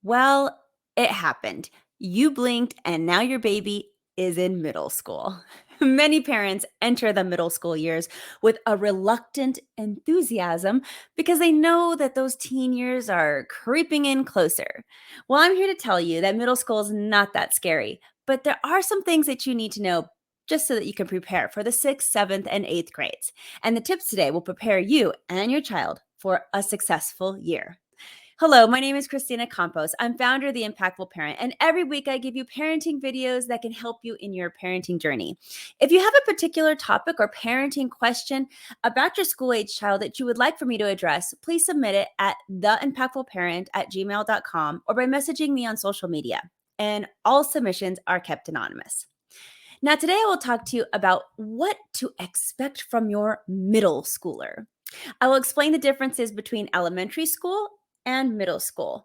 Well, it happened. You blinked, and now your baby is in middle school. Many parents enter the middle school years with a reluctant enthusiasm because they know that those teen years are creeping in closer. Well, I'm here to tell you that middle school is not that scary, but there are some things that you need to know just so that you can prepare for the sixth, seventh, and eighth grades. And the tips today will prepare you and your child for a successful year. Hello, my name is Christina Campos. I'm founder of The Impactful Parent, and every week I give you parenting videos that can help you in your parenting journey. If you have a particular topic or parenting question about your school age child that you would like for me to address, please submit it at theimpactfulparent@gmail.com or by messaging me on social media. And all submissions are kept anonymous. Now, today I will talk to you about what to expect from your middle schooler. I will explain the differences between elementary school and middle school.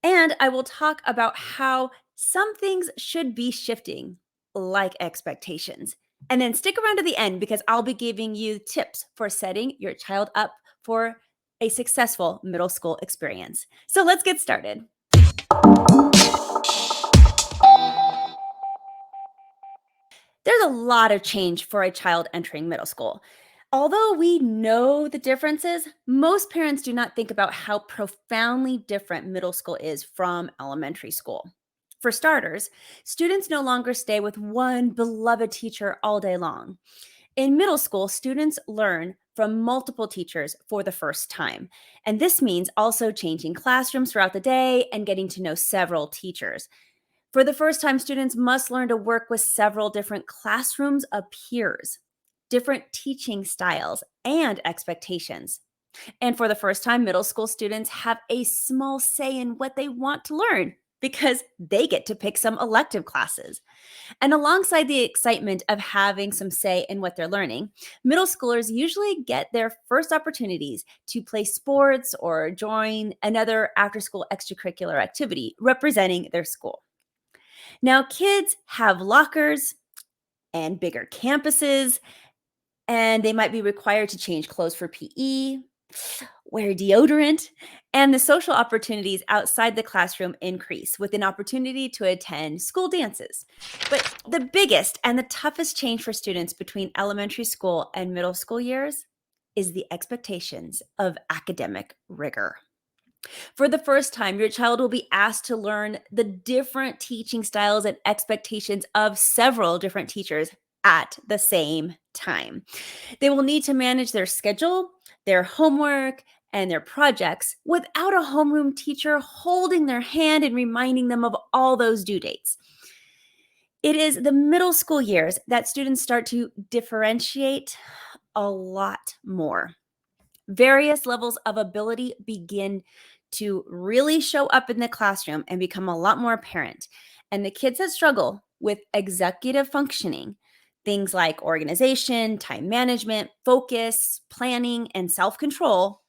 And I will talk about how some things should be shifting, like expectations. And then stick around to the end because I'll be giving you tips for setting your child up for a successful middle school experience. So let's get started. There's a lot of change for a child entering middle school. Although we know the differences, most parents do not think about how profoundly different middle school is from elementary school. For starters, students no longer stay with one beloved teacher all day long. In middle school, students learn from multiple teachers for the first time. And this means also changing classrooms throughout the day and getting to know several teachers. For the first time, students must learn to work with several different classrooms of peers, different teaching styles, and expectations. And for the first time, middle school students have a small say in what they want to learn because they get to pick some elective classes. And alongside the excitement of having some say in what they're learning, middle schoolers usually get their first opportunities to play sports or join another after school extracurricular activity representing their school. Now, kids have lockers and bigger campuses, and they might be required to change clothes for PE, wear deodorant, and the social opportunities outside the classroom increase with an opportunity to attend school dances. But the biggest and the toughest change for students between elementary school and middle school years is the expectations of academic rigor. For the first time, your child will be asked to learn the different teaching styles and expectations of several different teachers at the same time. They will need to manage their schedule, their homework, and their projects without a homeroom teacher holding their hand and reminding them of all those due dates. It is the middle school years that students start to differentiate a lot more. Various levels of ability begin to really show up in the classroom and become a lot more apparent. And the kids that struggle with executive functioning, things like organization, time management, focus, planning, and self control,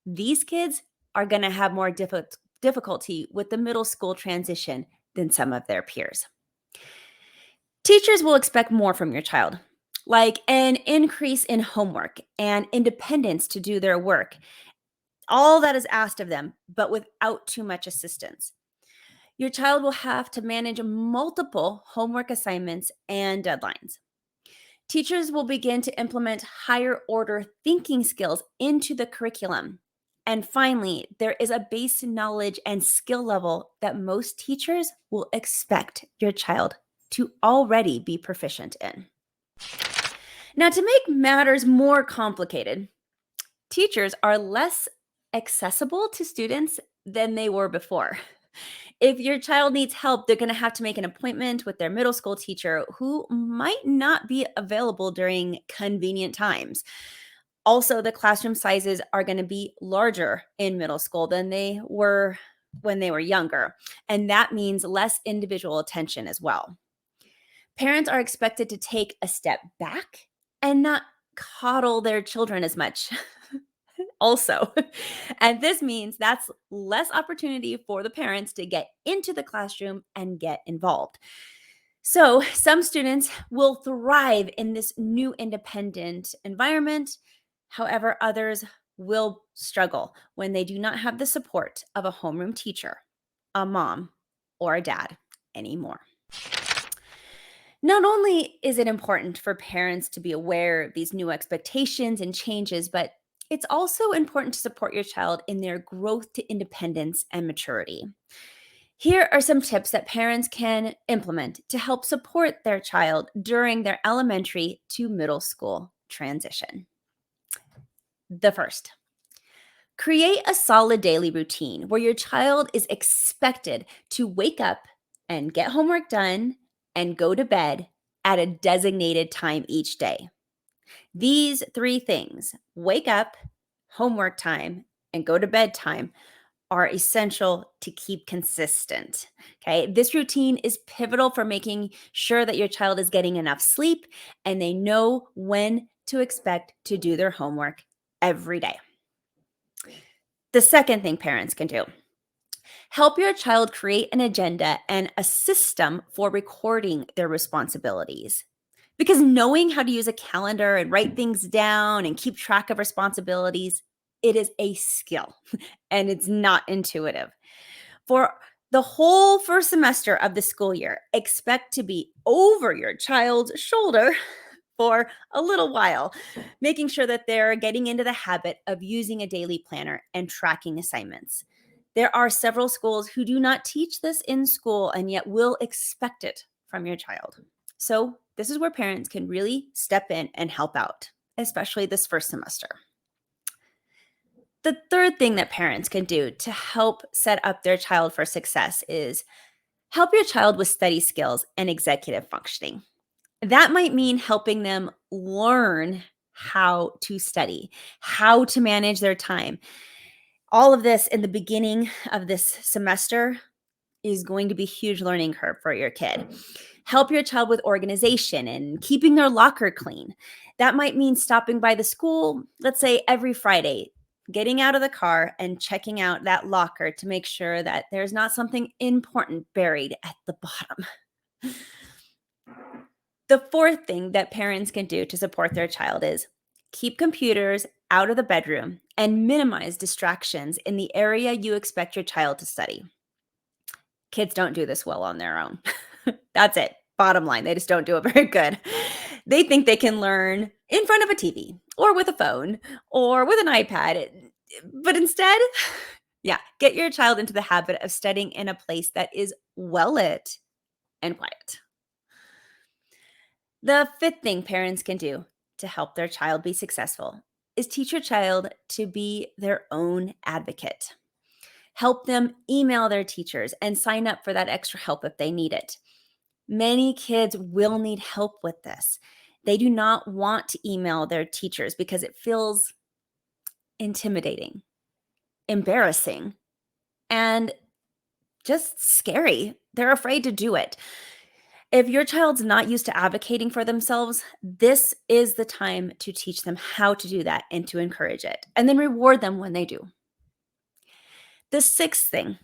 these kids are going to have more difficulty with the middle school transition than some of their peers. Teachers will expect more from your child, like an increase in homework and independence to do their work. All that is asked of them, but without too much assistance. Your child will have to manage multiple homework assignments and deadlines. Teachers will begin to implement higher order thinking skills into the curriculum. And finally, there is a base knowledge and skill level that most teachers will expect your child to already be proficient in. Now, to make matters more complicated, teachers are less accessible to students than they were before. If your child needs help, they're going to have to make an appointment with their middle school teacher who might not be available during convenient times. Also, the classroom sizes are going to be larger in middle school than they were when they were younger. And that means less individual attention as well. Parents are expected to take a step back and not coddle their children as much. Also, and this means that's less opportunity for the parents to get into the classroom and get involved. So, some students will thrive in this new independent environment. However, others will struggle when they do not have the support of a homeroom teacher. a mom or a dad anymore. Not only is it important for parents to be aware of these new expectations and changes, but it's also important to support your child in their growth to independence and maturity. Here are some tips that parents can implement to help support their child during their elementary to middle school transition. The first, create a solid daily routine where your child is expected to wake up and get homework done and go to bed at a designated time each day. These three things, wake up, homework time, and go to bed time, are essential to keep consistent. Okay. This routine is pivotal for making sure that your child is getting enough sleep and they know when to expect to do their homework every day. The second thing parents can do, help your child create an agenda and a system for recording their responsibilities. Because knowing how to use a calendar and write things down and keep track of responsibilities, it is a skill and it's not intuitive. For the whole first semester of the school year, expect to be over your child's shoulder for a little while, making sure that they're getting into the habit of using a daily planner and tracking assignments. There are several schools who do not teach this in school and yet will expect it from your child. So, this is where parents can really step in and help out, especially this first semester. The third thing that parents can do to help set up their child for success is help your child with study skills and executive functioning. That might mean helping them learn how to study, how to manage their time. All of this in the beginning of this semester is going to be a huge learning curve for your kid. Help your child with organization and keeping their locker clean. That might mean stopping by the school, let's say every Friday, getting out of the car and checking out that locker to make sure that there's not something important buried at the bottom. The fourth thing that parents can do to support their child is keep computers out of the bedroom and minimize distractions in the area you expect your child to study. Kids don't do this well on their own. That's it. Bottom line, they just don't do it very good. They think they can learn in front of a TV or with a phone or with an iPad. But instead, yeah, get your child into the habit of studying in a place that is well lit and quiet. The fifth thing parents can do to help their child be successful is teach your child to be their own advocate. Help them email their teachers and sign up for that extra help if they need it. Many kids will need help with this. They do not want to email their teachers because it feels intimidating, embarrassing, and just scary. They're afraid to do it. If your child's not used to advocating for themselves, this is the time to teach them how to do that and to encourage it, and then reward them when they do. The sixth thing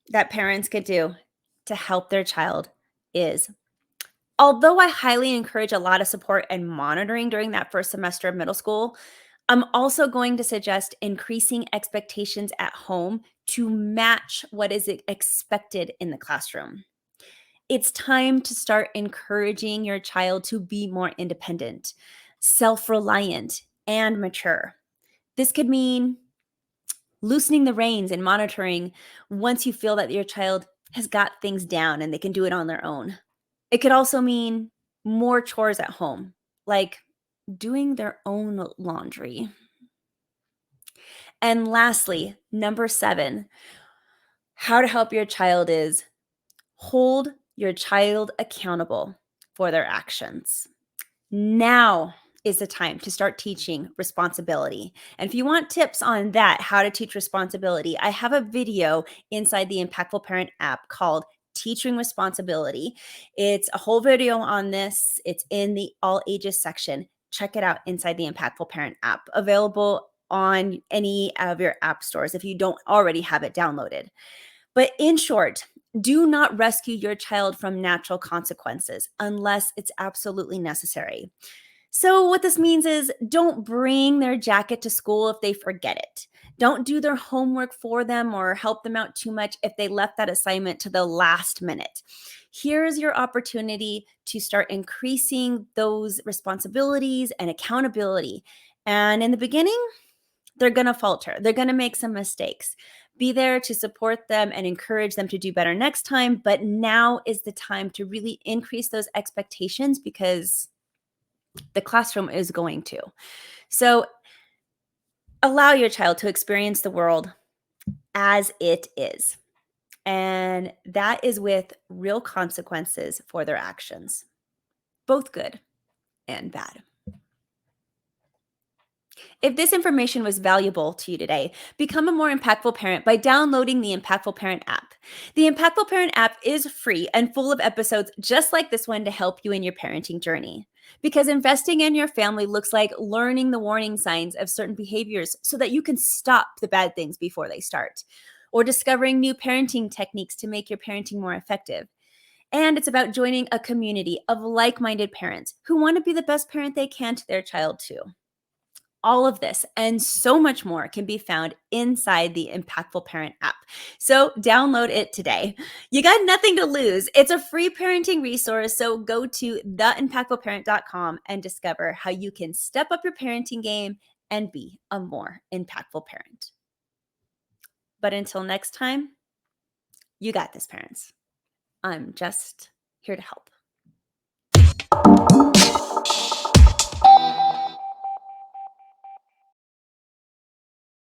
that parents could do to help their child is, although I highly encourage a lot of support and monitoring during that first semester of middle school, I'm also going to suggest increasing expectations at home to match what is expected in the classroom. It's time to start encouraging your child to be more independent, self-reliant, and mature. This could mean loosening the reins and monitoring once you feel that your child has got things down and they can do it on their own. It could also mean more chores at home, like doing their own laundry. And lastly, number 7, how to help your child is hold your child accountable for their actions. Now is the time to start teaching responsibility. And if you want tips on that, how to teach responsibility, I have a video inside the Impactful Parent app called Teaching Responsibility. It's a whole video on this. It's in the all ages section. Check it out inside the Impactful Parent app, available on any of your app stores if you don't already have it downloaded. But in short, do not rescue your child from natural consequences unless it's absolutely necessary. So what this means is don't bring their jacket to school if they forget it. Don't do their homework for them or help them out too much if they left that assignment to the last minute. Here's your opportunity to start increasing those responsibilities and accountability. And in the beginning, they're going to falter. They're going to make some mistakes. Be there to support them and encourage them to do better next time. But now is the time to really increase those expectations because the classroom is going to. So allow your child to experience the world as it is. And that is with real consequences for their actions, both good and bad. If this information was valuable to you today, become a more impactful parent by downloading the Impactful Parent app. The Impactful Parent app is free and full of episodes just like this one to help you in your parenting journey. Because investing in your family looks like learning the warning signs of certain behaviors so that you can stop the bad things before they start, or discovering new parenting techniques to make your parenting more effective. And it's about joining a community of like minded parents who want to be the best parent they can to their child, too. All of this and so much more can be found inside the Impactful Parent app. So download it today. You got nothing to lose. It's a free parenting resource. So go to theimpactfulparent.com and discover how you can step up your parenting game and be a more impactful parent. But until next time, you got this, parents. I'm just here to help.